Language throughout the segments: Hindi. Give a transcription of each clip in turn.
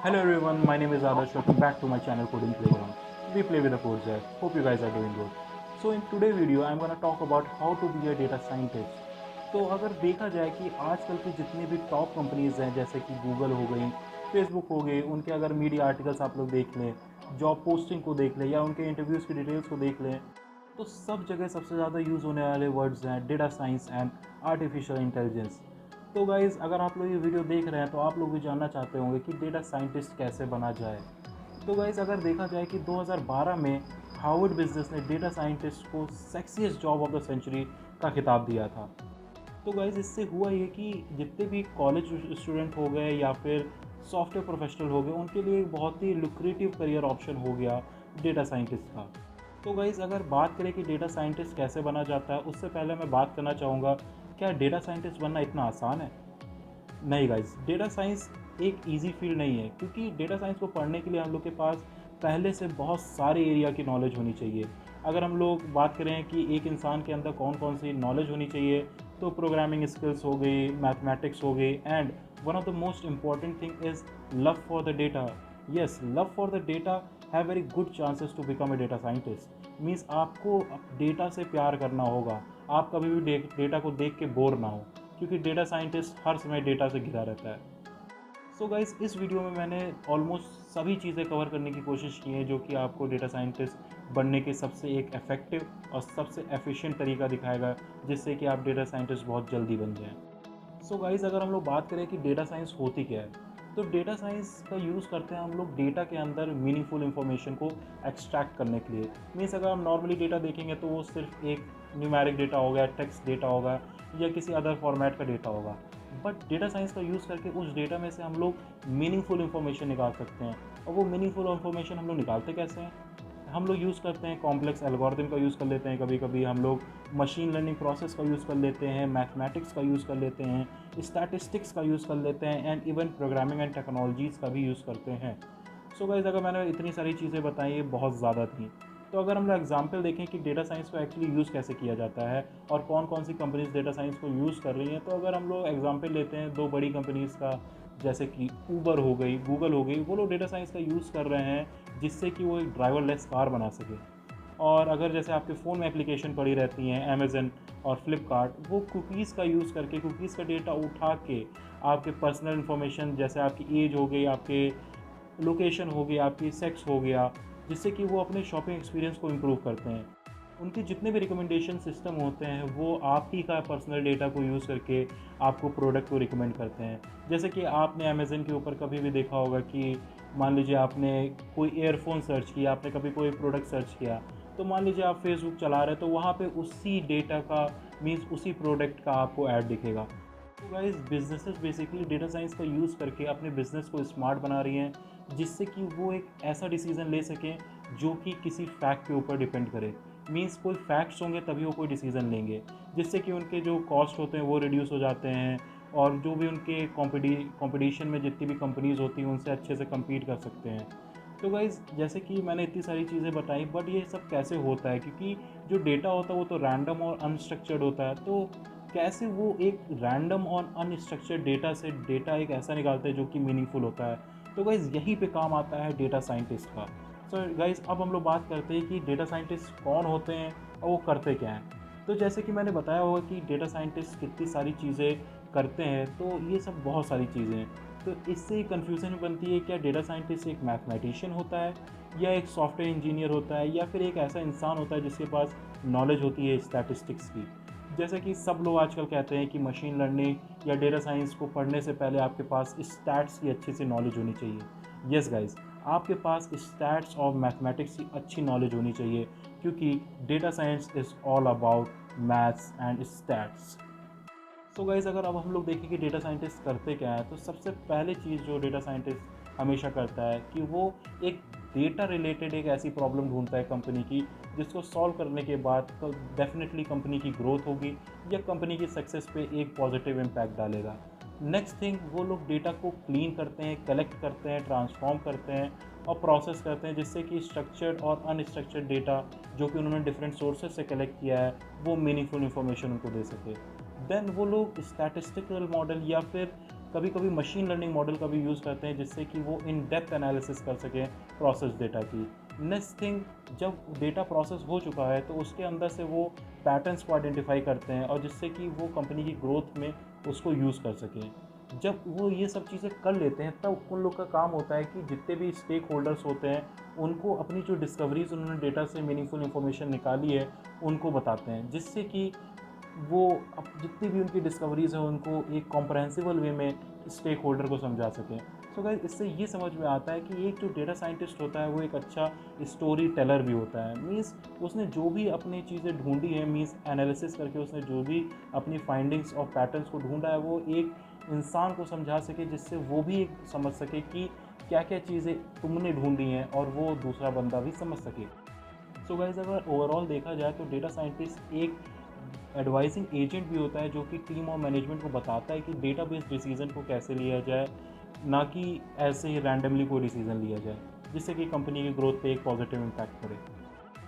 Hello everyone, my name is Adarsh. Welcome back to my channel Coding Playground. We play with the codes here. Hope you guys are doing good. So in today's video, I'm gonna talk about how to be a data scientist. तो अगर देखा जाए कि आजकल की जितनी भी टॉप कंपनीज हैं जैसे कि गूगल हो गई, फेसबुक हो गई, उनके अगर मीडिया आर्टिकल्स आप लोग देख लें, जॉब पोस्टिंग को देख लें या उनके इंटरव्यूज़ की डिटेल्स को देख लें, तो सब जगह सबसे ज़्यादा यूज़ होने वाले वर्ड्स हैं data science and artificial intelligence. तो गाइज़ अगर आप लोग ये वीडियो देख रहे हैं तो आप लोग भी जानना चाहते होंगे कि डेटा साइंटिस्ट कैसे बना जाए। तो गाइज़ अगर देखा जाए कि 2012 में हार्वर्ड बिजनेस ने डेटा साइंटिस्ट को sexiest job of the century का खिताब दिया था। तो गाइज़ इससे हुआ ये कि जितने भी कॉलेज स्टूडेंट हो गए या फिर सॉफ्टवेयर प्रोफेशनल हो गए उनके लिए एक बहुत ही लुक्रेटिव करियर ऑप्शन हो गया डेटा साइंटिस्ट का। तो गाइज़ अगर बात करें कि डेटा साइंटिस्ट कैसे बना जाता है, उससे पहले मैं बात करना चाहूँगा, क्या डेटा साइंटिस्ट बनना इतना आसान है? नहीं गाइस, डेटा साइंस एक इजी फील्ड नहीं है, क्योंकि डेटा साइंस को पढ़ने के लिए हम लोग के पास पहले से बहुत सारे एरिया की नॉलेज होनी चाहिए। अगर हम लोग बात करें कि एक इंसान के अंदर कौन कौन सी नॉलेज होनी चाहिए, तो प्रोग्रामिंग स्किल्स हो गई, मैथमेटिक्स हो गई, and one of the most important thing is love for the data. Yes, love for the data have very good chances to become a data scientist. Means आपको डेटा से प्यार करना होगा, आप कभी भी डेटा को देख के बोर ना हो, क्योंकि डेटा साइंटिस्ट हर समय डेटा से घिरा रहता है। सो गाइस, इस वीडियो में मैंने ऑलमोस्ट सभी चीज़ें कवर करने की कोशिश की है जो कि आपको डेटा साइंटिस्ट बनने के सबसे एक इफ़ेक्टिव और सबसे एफिशिएंट तरीका दिखाएगा, जिससे कि आप डेटा साइंटिस्ट बहुत जल्दी बन जाएं। सो गाइस, अगर हम लोग बात करें कि डेटा साइंस होती क्या है, तो डेटा साइंस का यूज़ करते हैं हम लोग डेटा के अंदर मीनिंगफुल इन्फॉर्मेशन को एक्सट्रैक्ट करने के लिए। मीन्स अगर हम नॉर्मली डेटा देखेंगे तो वो सिर्फ एक न्यूमेरिक डेटा होगा, टेक्स्ट डेटा होगा या किसी अदर फॉर्मेट का डेटा होगा। बट डेटा साइंस का यूज़ करके उस डेटा में से हम लोग मीनिंगफुल इन्फॉर्मेशन निकाल सकते हैं। और वो मीनिंगफुल इन्फॉर्मेशन हम लोग निकालते कैसे हैं? हम लोग यूज़ करते हैं कॉम्प्लेक्स एल्गोरिथम का यूज़ कर लेते हैं, कभी कभी हम लोग मशीन लर्निंग प्रोसेस का यूज़ कर लेते हैं, मैथमेटिक्स का यूज़ कर लेते हैं, स्टैटिस्टिक्स का यूज़ कर लेते हैं, and even programming and technologies का भी यूज़ करते हैं। सो गाइस, अगर मैंने इतनी सारी चीज़ें बताई, ये बहुत ज़्यादा थी। तो अगर हम लोग एग्जाम्पल देखें कि डेटा साइंस को एक्चुअली यूज़ कैसे किया जाता है और कौन कौन सी कंपनीज डेटा साइंस को यूज़ कर रही हैं, तो अगर हम लोग एग्जाम्पल लेते हैं दो बड़ी कंपनीज़ का, जैसे कि ऊबर हो गई, गूगल हो गई, वो लोग डेटा साइंस का यूज़ कर रहे हैं जिससे कि वो एक ड्राइवरलेस कार बना सके। और अगर जैसे आपके फ़ोन में एप्लीकेशन पड़ी रहती हैं अमेज़न और फ्लिपकार्ट, वो कुकीज़ का यूज़ करके कुकीज़ का डेटा उठा के आपके पर्सनल इन्फॉर्मेशन, जैसे आपकी एज हो गई, आपके लोकेशन हो गई, आपकी सेक्स हो गया, जिससे कि वो अपने शॉपिंग एक्सपीरियंस को इम्प्रूव करते हैं। उनके जितने भी रिकमेंडेशन सिस्टम होते हैं वो आप ही का पर्सनल डेटा को यूज़ करके आपको प्रोडक्ट को रिकमेंड करते हैं। जैसे कि आपने अमेज़न के ऊपर कभी भी देखा होगा कि मान लीजिए आपने कोई ईयरफोन सर्च किया, आपने कभी कोई प्रोडक्ट सर्च किया, तो मान लीजिए आप फेसबुक चला रहे हैं तो वहाँ पे उसी डेटा का, मीन्स उसी प्रोडक्ट का आपको ऐड दिखेगा। तो guys, businesses basically data science का यूज़ करके अपने बिजनेस को स्मार्ट बना रही हैं, जिससे कि वो एक ऐसा डिसीजन ले सकें जो कि किसी फैक्ट के ऊपर डिपेंड करे। मीन्स कोई फैक्ट्स होंगे तभी वो कोई डिसीजन लेंगे, जिससे कि उनके जो कॉस्ट होते हैं वो रिड्यूस हो जाते हैं, और जो भी उनके कंपटीशन में जितनी भी कंपनीज होती हैं उनसे अच्छे से compete कर सकते हैं। तो गाइज़, जैसे कि मैंने इतनी सारी चीज़ें बताई, बट ये सब कैसे होता है, क्योंकि जो डेटा होता है वो तो रैंडम और अनस्ट्रक्चर्ड होता है। तो कैसे वो एक रैंडम और अनस्ट्रक्चर्ड डेटा से डेटा एक ऐसा निकालते हैं जो कि मीनिंगफुल होता है। तो गाइज़, यहीं पे काम आता है डेटा साइंटिस्ट का। सो गाइज़, अब हम लोग बात करते हैं कि डेटा साइंटिस्ट कौन होते हैं और वो करते क्या हैं। तो जैसे कि मैंने बताया होगा कि डेटा साइंटिस्ट कितनी सारी चीज़ें करते हैं, तो ये सब बहुत सारी चीज़ें हैं। तो इससे कन्फ्यूज़न बनती है, क्या डेटा साइंटिस्ट एक मैथमेटिशियन होता है, या एक सॉफ्टवेयर इंजीनियर होता है, या फिर एक ऐसा इंसान होता है जिसके पास नॉलेज होती है स्टैटिस्टिक्स की। जैसे कि सब लोग आजकल कहते हैं कि मशीन लर्निंग या डेटा साइंस को पढ़ने से पहले आपके पास स्टैट्स की अच्छी सी नॉलेज होनी चाहिए। यस गाइस, आपके पास स्टैट्स और मैथमेटिक्स की अच्छी नॉलेज होनी चाहिए, क्योंकि data science is all about maths and stats. So guys, अगर अब हम लोग देखें कि डेटा साइंटिस्ट करते क्या है, तो सबसे पहले चीज़ जो डेटा साइंटिस्ट हमेशा करता है कि वो एक डेटा रिलेटेड एक ऐसी प्रॉब्लम ढूंढता है कंपनी की, जिसको सॉल्व करने के बाद तो डेफिनेटली कंपनी की ग्रोथ होगी या कंपनी की सक्सेस पे एक पॉजिटिव इम्पैक्ट डालेगा। नेक्स्ट थिंग, वो लोग डेटा को क्लीन करते हैं, कलेक्ट करते हैं, ट्रांसफॉर्म करते हैं और प्रोसेस करते हैं, जिससे कि स्ट्रक्चर्ड और अनस्ट्रक्चर्ड डेटा जो कि उन्होंने डिफरेंट सोर्सेज से कलेक्ट किया है वो मीनिंगफुल इन्फॉर्मेशन उनको दे सके। देन वो लोग स्टैटिस्टिकल मॉडल या फिर कभी कभी मशीन लर्निंग मॉडल का भी यूज़ करते हैं जिससे कि वो इन डेप्थ एनालिसिस कर सकें प्रोसेस डेटा की। नेक्स्ट थिंग, जब डेटा प्रोसेस हो चुका है तो उसके अंदर से वो पैटर्न्स को आइडेंटिफाई करते हैं और जिससे कि वो कंपनी की ग्रोथ में उसको यूज़ कर सकें। जब वो ये सब चीज़ें कर लेते हैं तब उन लोग का काम होता है कि जितने भी स्टेक होल्डर्स होते हैं उनको अपनी जो डिस्कवरीज उन्होंने डेटा से मीनिंगफुल इन्फॉर्मेशन निकाली है उनको बताते हैं, जिससे कि वो अब जितनी भी उनकी डिस्कवरीज हैं उनको एक कॉम्प्रहेंसिबल वे में स्टेक होल्डर को समझा सकें। सो गाइस, इससे ये समझ में आता है कि एक जो डेटा साइंटिस्ट होता है वो एक अच्छा स्टोरी टेलर भी होता है। मीन्स उसने जो भी अपनी चीज़ें ढूंढी है, मीन्स एनालिसिस करके उसने जो भी अपनी फाइंडिंग्स और पैटर्न्स को ढूंढा है वो एक इंसान को समझा सके, जिससे वो भी एक समझ सके कि क्या क्या चीज़ें तुमने ढूंढी हैं और वो दूसरा बंदा भी समझ सके। सो गाइस, अगर ओवरऑल देखा जाए तो डेटा साइंटिस्ट एक एडवाइजिंग एजेंट भी होता है जो कि टीम और मैनेजमेंट को बताता है कि डेटाबेस डिसीजन को कैसे लिया जाए, ना कि ऐसे ही रैंडमली कोई डिसीजन लिया जाए जिससे कि कंपनी की ग्रोथ पे एक पॉजिटिव इम्पैक्ट पड़े।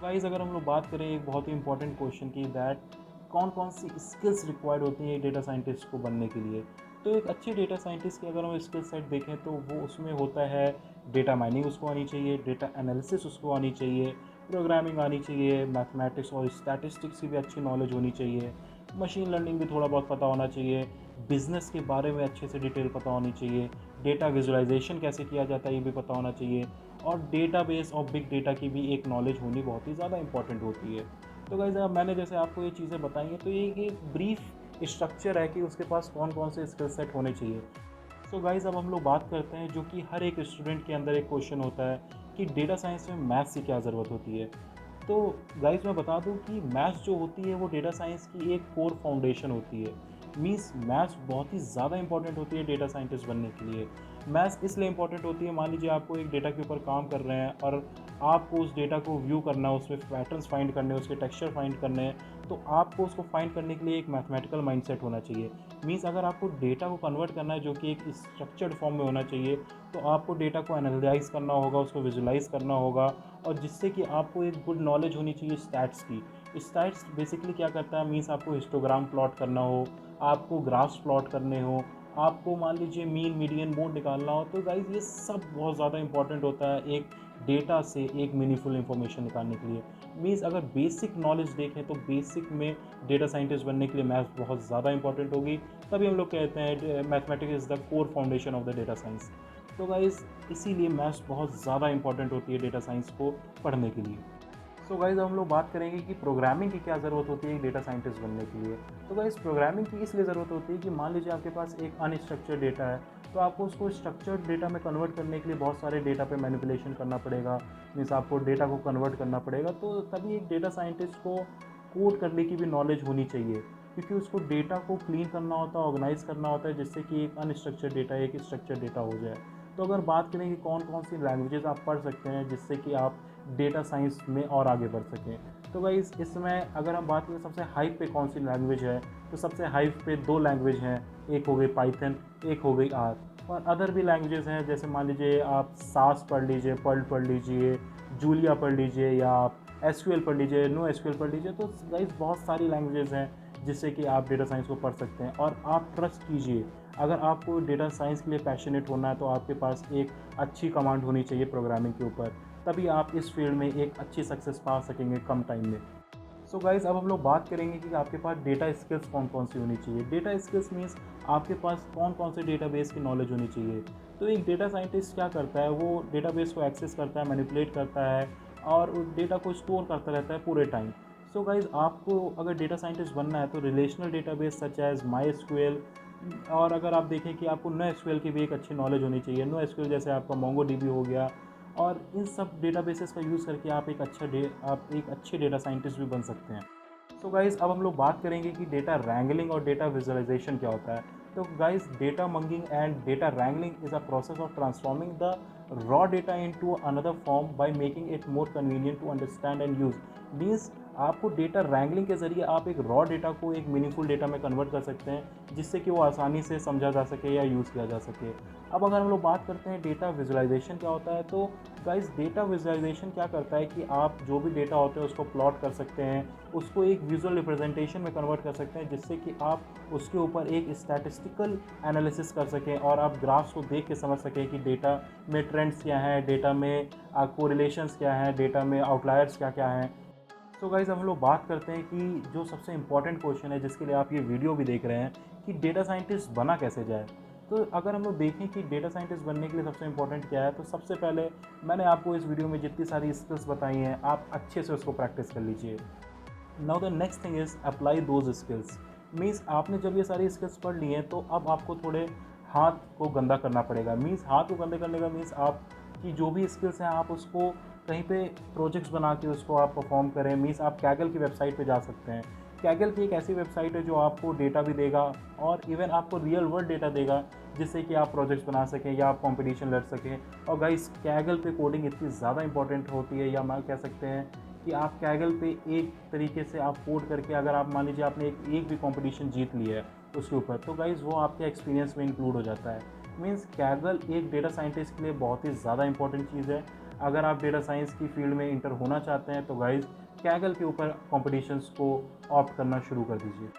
गाइस, अगर हम लोग बात करें एक बहुत ही इंपॉर्टेंट क्वेश्चन की, दैट कौन कौन सी स्किल्स रिक्वायर्ड होती हैं एक डेटा साइंटिस्ट को बनने के लिए। तो एक अच्छे डेटा साइंटिस्ट की अगर हम स्किल सेट देखें तो वो उसमें होता है डेटा माइनिंग उसको आनी चाहिए, डेटा एनालिसिस उसको आनी चाहिए, प्रोग्रामिंग आनी चाहिए, मैथमेटिक्स और स्टैटिस्टिक्स की भी अच्छी नॉलेज होनी चाहिए, मशीन लर्निंग भी थोड़ा बहुत पता होना चाहिए, बिजनेस के बारे में अच्छे से डिटेल पता होनी चाहिए, डेटा विजुअलाइजेशन कैसे किया जाता है ये भी पता होना चाहिए, और डेटाबेस और बिग डेटा की भी एक नॉलेज होनी बहुत ही ज़्यादा इंपॉर्टेंट होती है। तो गाइस, अब मैंने जैसे आपको ये चीज़ें बताई हैं तो ये एक ब्रीफ स्ट्रक्चर है कि उसके पास कौन कौन से स्किल सेट होने चाहिए। सो गाइस, अब हम लोग बात करते हैं जो कि हर एक स्टूडेंट के अंदर एक क्वेश्चन होता है कि डेटा साइंस में मैथ्स की क्या ज़रूरत होती है। तो गाइस, मैं बता दूं कि मैथ्स जो होती है वो डेटा साइंस की एक कोर फाउंडेशन होती है। मीन्स मैथ्स बहुत ही ज़्यादा इंपॉर्टेंट होती है डेटा साइंटिस्ट बनने के लिए। मैथ्स इसलिए इंपॉर्टेंट होती है, मान लीजिए आपको एक डेटा के ऊपर काम कर रहे हैं और आपको उस डेटा को व्यू करना है, उसमें पैटर्न्स फाइंड करने हैं, उसके टेक्सचर फाइंड करने हैं, तो आपको उसको फाइंड करने के लिए एक मैथमेटिकल माइंडसेट होना चाहिए। मीन्स अगर आपको डेटा को कन्वर्ट करना है जो कि एक स्ट्रक्चर्ड फॉर्म में होना चाहिए, तो आपको डेटा को एनालाइज करना होगा, उसको विजुलाइज करना होगा, और जिससे कि आपको एक गुड नॉलेज होनी चाहिए स्टैट्स की। स्टैट्स बेसिकली क्या करता है, मीन्स आपको हिस्टोग्राम प्लॉट करना हो, आपको ग्राफ्स प्लॉट करने हो, आपको मान लीजिए मीन मीडियन मोड निकालना हो, तो गाइज ये सब बहुत ज़्यादा इंपॉर्टेंट होता है एक डेटा से एक मीनिंगफुल इन्फॉर्मेशन निकालने के लिए। मीन्स अगर बेसिक नॉलेज देखें तो बेसिक में डेटा साइंटिस्ट बनने के लिए मैथ्स बहुत ज़्यादा इंपॉर्टेंट होगी। तभी हम लोग कहते हैं mathematics is the core foundation of the data science. तो गाइज, इसीलिए मैथ्स बहुत ज़्यादा इंपॉर्टेंट होती है डेटा साइंस को पढ़ने के लिए। सो गाइज, हम लोग बात करेंगे कि प्रोग्रामिंग की क्या ज़रूरत होती है एक डेटा साइंटिस्ट बनने के लिए। तो गाइज, प्रोग्रामिंग की इसलिए ज़रूरत होती है कि मान लीजिए आपके पास एक अनस्ट्रक्चर्ड डेटा है, तो आपको उसको स्ट्रक्चर्ड डेटा में कन्वर्ट करने के लिए बहुत सारे डेटा पे मैनिपुलेशन करना पड़ेगा। मीन्स आपको डेटा को कन्वर्ट करना पड़ेगा, तो तभी एक डेटा साइंटिस्ट को कोड करने की भी नॉलेज होनी चाहिए, क्योंकि उसको डेटा को क्लीन करना होता है, ऑर्गेनाइज करना होता है, जिससे कि एक अनस्ट्रक्चर्ड डेटा एक स्ट्रक्चर्ड डेटा हो जाए। तो अगर बात करें कि कौन कौन सी लैंग्वेजेस आप पढ़ सकते हैं जिससे कि आप डेटा साइंस में और आगे बढ़ सकें, तो भाई इसमें अगर हम बात करें सबसे हाइप पे कौन सी लैंग्वेज है, तो सबसे हाइप पे दो लैंग्वेज हैं, एक हो गई पाइथन, एक हो गई आर। और अदर भी लैंग्वेजेस हैं, जैसे मान लीजिए आप सास पढ़ लीजिए, पर्ल पढ़ लीजिए, जूलिया पढ़ लीजिए, या आप एसक्यूएल पढ़ लीजिए, नो एसक्यूएल पढ़ लीजिए। तो गाइस बहुत सारी लैंग्वेजेस हैं जिससे कि आप डेटा साइंस को पढ़ सकते हैं। और आप ट्रस्ट कीजिए, अगर आपको डेटा साइंस के लिए पैशनेट होना है तो आपके पास एक अच्छी कमांड होनी चाहिए प्रोग्रामिंग के ऊपर, तभी आप इस फील्ड में एक अच्छी सक्सेस पा सकेंगे कम टाइम में। सो गाइज, अब हम लोग बात करेंगे कि आपके पास डेटा स्किल्स कौन कौन सी होनी चाहिए। डेटा स्किल्स मीन्स आपके पास कौन कौन से डेटाबेस की नॉलेज होनी चाहिए। तो एक डेटा साइंटिस्ट क्या करता है, वो डेटाबेस को एक्सेस करता है, मैनिपुलेट करता है और उस डेटा को स्टोर करता रहता है पूरे टाइम। सो गाइज, आपको अगर डेटा साइंटिस्ट बनना है तो relational database such as MySQL, और अगर आप देखें कि आपको नो एसक्यूएल की भी एक अच्छी नॉलेज होनी चाहिए। नो एसक्यूएल जैसे आपका मोंगो डीबी हो गया, और इन सब डेटाबेसेस का यूज़ करके आप एक अच्छे डेटा साइंटिस्ट भी बन सकते हैं। सो गाइस, अब हम लोग बात करेंगे कि डेटा रैंगलिंग और डेटा विजुअलाइजेशन क्या होता है। तो guys, data munging and data wrangling is a process of transforming the raw data into another form by making it more convenient to understand and use. Means आपको डेटा रैंगलिंग के जरिए आप एक रॉ डेटा को एक मीनिंगफुल डेटा में कन्वर्ट कर सकते हैं, जिससे कि वो आसानी से समझा जा सके या यूज़ किया जा सके। अब अगर हम लोग बात करते हैं डेटा विजुअलाइजेशन क्या होता है, तो गाइस डेटा विजुअलाइजेशन क्या करता है कि आप जो भी डेटा होते हैं उसको प्लॉट कर सकते हैं, उसको एक विजुअल रिप्रेजेंटेशन में कन्वर्ट कर सकते हैं, जिससे कि आप उसके ऊपर एक स्टैटिस्टिकल एनालिसिस कर सकें और आप ग्राफ्स को देख के समझ सकें कि डेटा में ट्रेंड्स क्या हैं, डेटा में कोरिलेशंस क्या हैं, डेटा में आउटलायर्स क्या क्या हैं। तो गाइज़ अब हम लोग बात करते हैं कि जो सबसे इम्पॉर्टेंट क्वेश्चन है जिसके लिए आप ये वीडियो भी देख रहे हैं कि डेटा साइंटिस्ट बना कैसे जाए। तो अगर हम लोग देखें कि डेटा साइंटिस्ट बनने के लिए सबसे इम्पॉर्टेंट क्या है, तो सबसे पहले मैंने आपको इस वीडियो में जितनी सारी स्किल्स बताई हैं आप अच्छे से उसको प्रैक्टिस कर लीजिए। Now the next thing is apply those skills. Means आपने जब ये सारी स्किल्स पढ़ ली हैं तो अब आपको थोड़े हाथ को गंदा करना पड़ेगा। मीन्स हाथ को गंदे करने का मीन्स आपकी जो भी स्किल्स हैं आप उसको कहीं पे प्रोजेक्ट्स बना के उसको आप परफॉर्म करें। मीन्स आप कैगल की वेबसाइट पे जा सकते हैं। कैगल की एक ऐसी वेबसाइट है जो आपको डेटा भी देगा और इवन आपको रियल वर्ल्ड डेटा देगा, जिससे कि आप प्रोजेक्ट्स बना सकें या आप कंपटीशन लड़ सकें। और गाइस कैगल पे कोडिंग इतनी ज़्यादा इंपॉर्टेंट होती है, या मैं कह सकते हैं कि आप कैगल पे एक तरीके से आप कोड करके अगर आप मान लीजिए आपने एक भी कंपटीशन जीत लिया है उसके ऊपर, तो गाइज़ वो आपके एक्सपीरियंस में इंक्लूड हो जाता है। मीन्स कैगल एक डेटा साइंटिस्ट के लिए बहुत ही ज़्यादा इंपॉर्टेंट चीज़ है। अगर आप डेटा साइंस की फील्ड में इंटर होना चाहते हैं तो गाइज़ कैगल के ऊपर कॉम्पिटिशन्स को ऑप्ट करना शुरू कर दीजिए।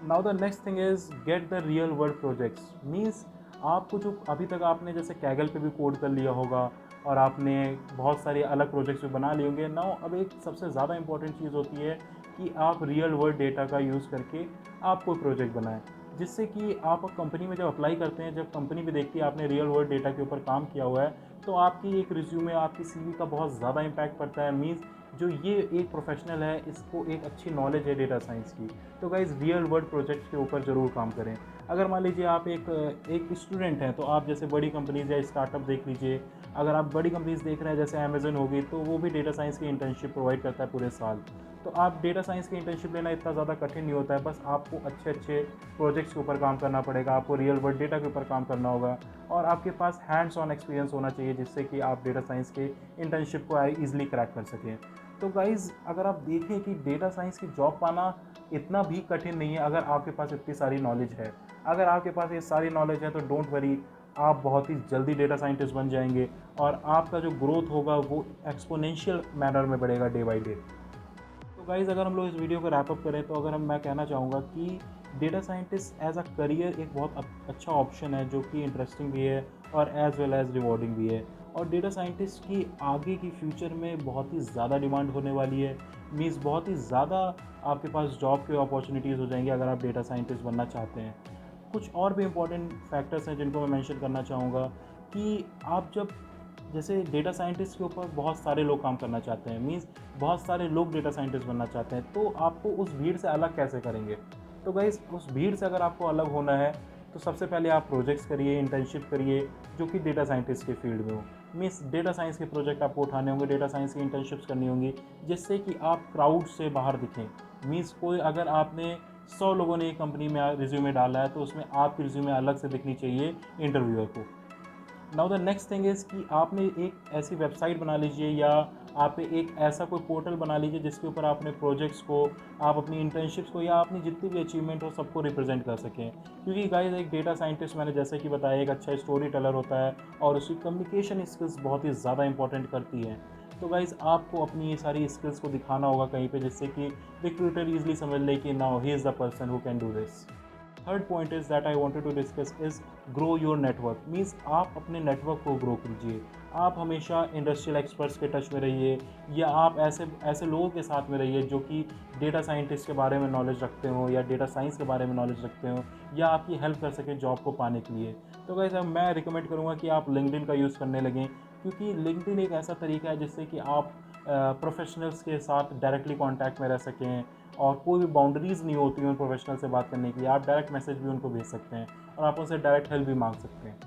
Now the next thing is get the real world projects. Means आपको जो अभी तक आपने जैसे कैगल पे भी कोड कर लिया होगा और आपने बहुत सारे अलग प्रोजेक्ट्स भी बना लिए होंगे। नाउ अब एक सबसे ज़्यादा इंपॉर्टेंट चीज़ होती है कि आप रियल वर्ल्ड डेटा का यूज़ करके आप कोई प्रोजेक्ट बनाएं, जिससे कि आप कंपनी में जब अप्लाई करते हैं, जब कंपनी भी देखती है आपने रियल वर्ल्ड डेटा के ऊपर काम किया हुआ है, तो आपकी एक रिज्यूमे, आपकी सीवी का बहुत ज़्यादा इम्पैक्ट पड़ता है। मीन्स जो ये एक प्रोफेशनल है इसको एक अच्छी नॉलेज है डेटा साइंस की। तो गाइज़ रियल वर्ल्ड प्रोजेक्ट्स के ऊपर ज़रूर काम करें। अगर मान लीजिए आप एक स्टूडेंट हैं तो आप जैसे बड़ी कंपनीज़ या स्टार्टअप देख लीजिए। अगर आप बड़ी कंपनीज़ देख रहे हैं जैसे अमेज़न होगी, तो वो भी डेटा साइंस की इंटर्नशिप प्रोवाइड करता है पूरे साल। तो आप डेटा साइंस की इंटर्नशिप लेना इतना ज़्यादा कठिन नहीं होता है, बस आपको अच्छे अच्छे प्रोजेक्ट्स के ऊपर काम करना पड़ेगा, आपको रियल वर्ल्ड डेटा के ऊपर काम करना होगा और आपके पास हैंड्स ऑन एक्सपीरियंस होना चाहिए, जिससे कि आप डेटा साइंस के इंटर्नशिप को ईजिली क्रैक कर सकें। तो गाइज़ अगर आप देखें कि डेटा साइंस की जॉब पाना इतना भी कठिन नहीं है अगर आपके पास इतनी सारी नॉलेज है। अगर आपके पास ये सारी नॉलेज है तो डोंट वरी, आप बहुत ही जल्दी डेटा साइंटिस्ट बन जाएंगे और आपका जो ग्रोथ होगा वो एक्सपोनेंशियल मैनर में बढ़ेगा डे बाय डे। तो गाइज़ अगर हम लोग इस वीडियो को रैप अप करें तो अगर मैं कहना चाहूँगा कि data scientist as a career एक बहुत अच्छा ऑप्शन है, जो कि इंटरेस्टिंग भी है और एज वेल एज रिवॉर्डिंग भी है। और डेटा साइंटिस्ट की आगे की फ्यूचर में बहुत ही ज़्यादा डिमांड होने वाली है। मीन्स बहुत ही ज़्यादा आपके पास जॉब के अपॉर्चुनिटीज़ हो जाएंगी अगर आप डेटा साइंटिस्ट बनना चाहते हैं। कुछ और भी इंपॉर्टेंट फैक्टर्स हैं जिनको मैं मेंशन करना चाहूँगा कि आप जब जैसे डेटा साइंटिस्ट के ऊपर बहुत सारे लोग काम करना चाहते हैं, मीन्स बहुत सारे लोग डेटा साइंटिस्ट बनना चाहते हैं, तो आपको उस भीड़ से अलग कैसे करेंगे। तो गाइस उस भीड़ से अगर आपको अलग होना है तो सबसे पहले आप प्रोजेक्ट्स करिए, इंटर्नशिप करिए जो कि डेटा साइंटिस्ट के फील्ड में हो। मीन्स डेटा साइंस के प्रोजेक्ट आपको उठाने होंगे, डेटा साइंस की इंटर्नशिप्स करनी होंगी, जिससे कि आप क्राउड से बाहर दिखें। मीन्स कोई अगर आपने 100 लोगों ने एक कंपनी में रिज्यूमे डाला है तो उसमें आपकी रिज्यूमे अलग से दिखनी चाहिए इंटरव्यूअर को। Now the next thing is कि आपने एक ऐसी वेबसाइट बना लीजिए या आप एक ऐसा कोई पोर्टल बना लीजिए जिसके ऊपर आपने प्रोजेक्ट्स को, आप अपनी इंटर्नशिप्स को या अपनी जितनी भी अचीवमेंट हो सबको रिप्रेजेंट कर सकें। क्योंकि गाइस एक डेटा साइंटिस्ट, मैंने जैसे कि बताया, एक अच्छा स्टोरी टेलर होता है और उसकी कम्युनिकेशन स्किल्स बहुत ही ज़्यादा इंपॉर्टेंट करती हैं। तो गाइज़ आपको अपनी ये सारी स्किल्स को दिखाना होगा कहीं पे, जिससे कि रिक्रूटर ईजिली समझ ले कि now he is the person who can do this. Third point is that I wanted to discuss is grow your network. Means आप अपने नेटवर्क को ग्रो कीजिए। आप हमेशा इंडस्ट्रियल एक्सपर्ट्स के टच में रहिए या आप ऐसे ऐसे लोगों के साथ में रहिए जो कि डेटा साइंटिस्ट के बारे में नॉलेज रखते हो या डेटा साइंस के बारे में नॉलेज रखते हो या आपकी हेल्प कर सके जॉब को पाने के लिए। तो गाइस अब मैं रिकमेंड करूँगा कि आप लिंक्डइन का यूज़ करने लगें, क्योंकि लिंक्डइन एक ऐसा तरीका है जिससे कि आप प्रोफेशनल्स के साथ डायरेक्टली कांटेक्ट में रह सकें और कोई भी बाउंड्रीज़ नहीं होती उन प्रोफेशनल से बात करने की। आप डायरेक्ट मैसेज भी उनको भेज सकते हैं और आप उनसे डायरेक्ट हेल्प भी मांग सकते हैं।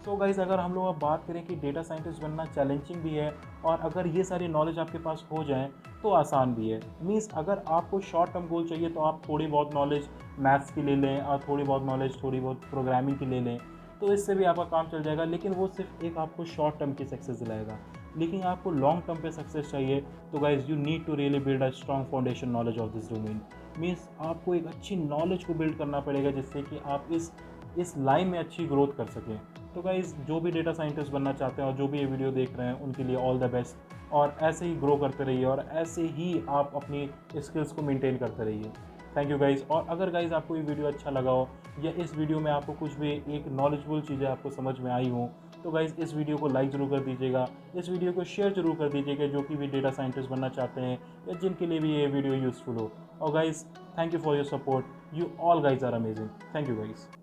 सो गाइज़ अगर हम लोग अब बात करें कि डेटा साइंटिस्ट बनना चैलेंजिंग भी है और अगर ये सारी नॉलेज आपके पास हो जाए तो आसान भी है। मीन्स अगर आपको शॉर्ट टर्म गोल चाहिए तो आप थोड़ी बहुत नॉलेज मैथ्स की ले लें और थोड़ी बहुत नॉलेज थोड़ी बहुत प्रोग्रामिंग की ले लें, तो इससे भी आपका काम चल जाएगा, लेकिन वो सिर्फ एक आपको शॉर्ट टर्म की सक्सेस दिलाएगा। लेकिन आपको लॉन्ग टर्म पे सक्सेस चाहिए तो guys you need to really build a strong foundation knowledge of this domain. Means आपको एक अच्छी नॉलेज को बिल्ड करना पड़ेगा जिससे कि आप इस इस लाइन में अच्छी ग्रोथ कर सकें। तो गाइज़ जो भी डेटा साइंटिस्ट बनना चाहते हैं और जो भी ये वीडियो देख रहे हैं उनके लिए ऑल द बेस्ट, और ऐसे ही ग्रो करते रहिए और ऐसे ही आप अपनी स्किल्स को मेंटेन करते रहिए। Thank you guys. और अगर गाइज़ आपको ये वीडियो अच्छा लगा हो या इस वीडियो में आपको कुछ भी एक नॉलेजफुल चीज़ें आपको समझ में आई हों, तो गाइज़ इस वीडियो को लाइक ज़रूर कर दीजिएगा, इस वीडियो को शेयर ज़रूर कर दीजिएगा जो कि भी डेटा साइंटिस्ट बनना चाहते हैं या जिनके लिए भी ये वीडियो यूज़फुल हो। और guys thank you for your support, you all guys are amazing. Thank you guys.